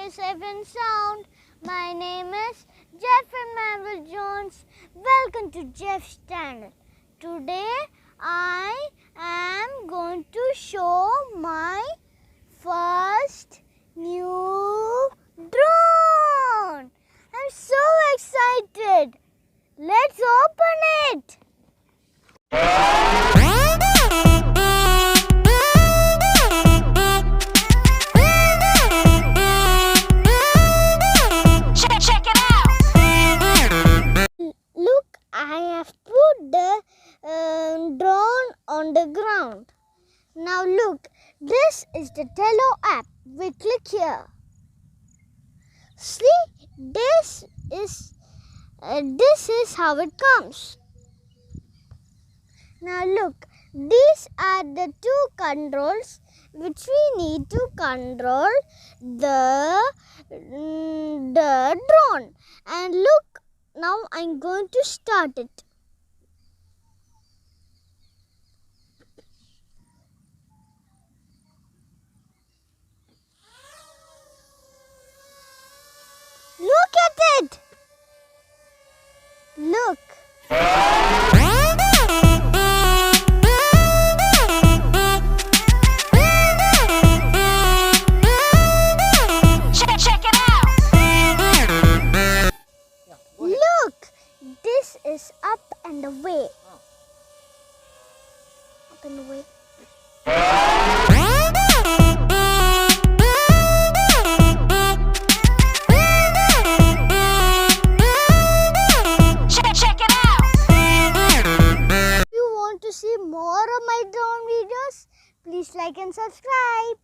stay safe and sound. My name is Jeff Emmanuel Jones. Welcome to Jeff's channel. Today I am going to show my first new drone. I'm so excited. Let's open it. I have put the drone on the ground. Now look, this is the Tello app. We click here. See, this is how it comes. Now look, these are the two controls which we need to control the drone. And look, now I'm going to start it. Look at it. Look. Check it out. Look, this is up and away. Up and away. Check it out. If you want to see more of my drone videos, please like and subscribe.